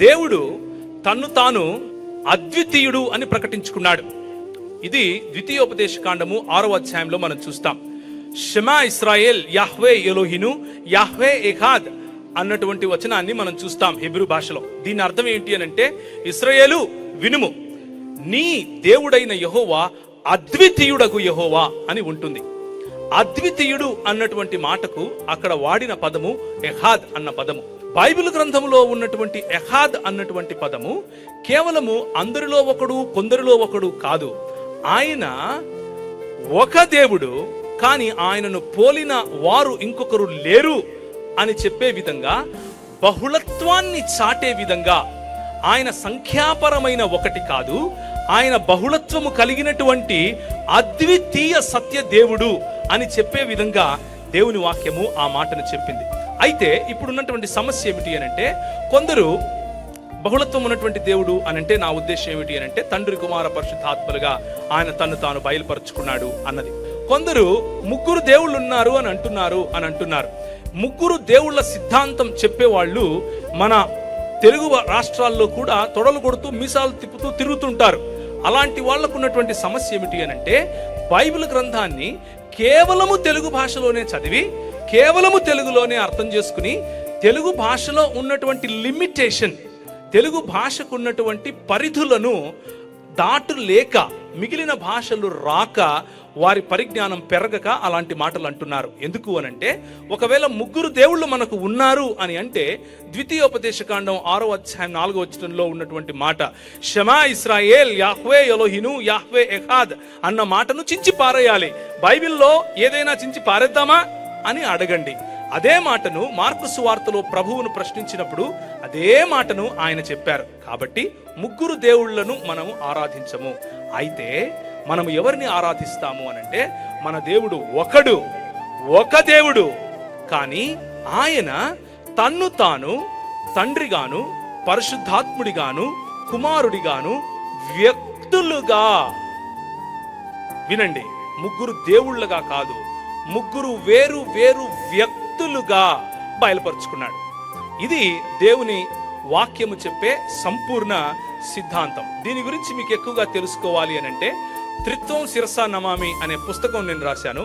దేవుడు తన్ను తాను అద్వితీయుడు అని ప్రకటించుకున్నాడు. ఇది ద్వితీయోపదేశ కాండము 6వ అధ్యాయంలో మనం చూస్తాం. షమా ఇస్రాయేల్ యాహ్వే ఎలోహిను యాహ్వే ఎహాద్ అన్నటువంటి వచనాన్ని మనం చూస్తాం హెబ్రూ భాషలో. దీని అర్థం ఏంటి అని అంటే, ఇశ్రాయేలు వినుము, నీ దేవుడైన యెహోవా అద్వితీయుడగు యెహోవా అని ఉంటుంది. అద్వితీయుడు అన్నటువంటి మాటకు అక్కడ వాడిన పదము ఎహాద్ అన్న పదము. బైబిల్ గ్రంథంలో ఉన్నటువంటి ఎహాద్ అన్నటువంటి పదము కేవలము అందరిలో ఒకడు కొందరిలో ఒకడు కాదు. ఆయన ఒక దేవుడు, కానీ ఆయనను పోలిన వారు ఇంకొకరు లేరు అని చెప్పే విధంగా, బహుళత్వాన్ని చాటే విధంగా, ఆయన సంఖ్యాపరమైన ఒకటి కాదు, ఆయన బహుళత్వము కలిగినటువంటి అద్వితీయ సత్య దేవుడు అని చెప్పే విధంగా దేవుని వాక్యము ఆ మాటను చెప్పింది. అయితే ఇప్పుడున్నటువంటి సమస్య ఏమిటి అనంటే, కొందరు బహుళత్వం ఉన్నటువంటి దేవుడు అనంటే నా ఉద్దేశం ఏమిటి అనంటే, తండ్రి కుమార పరిశుద్ధాత్మలుగా ఆయన తను తాను బయలుపరుచుకున్నాడు అన్నది. కొందరు ముగ్గురు దేవుళ్ళు ఉన్నారు అని అంటున్నారు. ముగ్గురు దేవుళ్ళ సిద్ధాంతం చెప్పేవాళ్ళు మన తెలుగు రాష్ట్రాల్లో కూడా తొడలు కొడుతూ మీసాలు తిప్పుతూ తిరుగుతుంటారు. అలాంటి వాళ్లకు ఉన్నటువంటి సమస్య ఏమిటి అనంటే, బైబిల్ గ్రంథాన్ని కేవలము తెలుగు భాషలోనే చదివి కేవలము తెలుగులోనే అర్థం చేసుకుని, తెలుగు భాషలో ఉన్నటువంటి లిమిటేషన్, తెలుగు భాషకు ఉన్నటువంటి పరిధులను దాటులేక, మిగిలిన భాషలు రాక, వారి పరిజ్ఞానం పెరగక అలాంటి మాటలు అంటున్నారు. ఎందుకు అనంటే, ఒకవేళ ముగ్గురు దేవుళ్ళు మనకు ఉన్నారు అని అంటే, ద్వితీయోపదేశ కాండం 6వ అధ్యాయం 4వ వచనంలో ఉన్నటువంటి మాట షమా ఇస్రాయేల్ యాహ్వే ఎలోహిను యాహ్వే ఎహాద్ అన్న మాటను చించి పారేయాలి. బైబిల్లో ఏదైనా చించి పారేద్దామా అని అడగండి. అదే మాటను మార్కు సువార్తలో ప్రభువును ప్రశ్నించినప్పుడు అదే మాటను ఆయన చెప్పారు. కాబట్టి ముగ్గురు దేవుళ్లను మనము ఆరాధించము. అయితే మనము ఎవరిని ఆరాధిస్తాము అనంటే, మన దేవుడు ఒక దేవుడు, కానీ ఆయన తన్ను తాను తండ్రిగాను పరిశుద్ధాత్ముడిగాను కుమారుడిగాను వ్యక్తులుగా, వినండి, ముగ్గురు దేవుళ్ళగా కాదు, ముగ్గురు వేరు వేరు వ్యక్తులుగా బయలుపరుచుకున్నాడు. ఇది దేవుని వాక్యము చెప్పే సంపూర్ణ సిద్ధాంతం. దీని గురించి మీకు ఎక్కువగా తెలుసుకోవాలి అనంటే, త్రిత్వం శిరసా నమామి అనే పుస్తకం నేను రాశాను.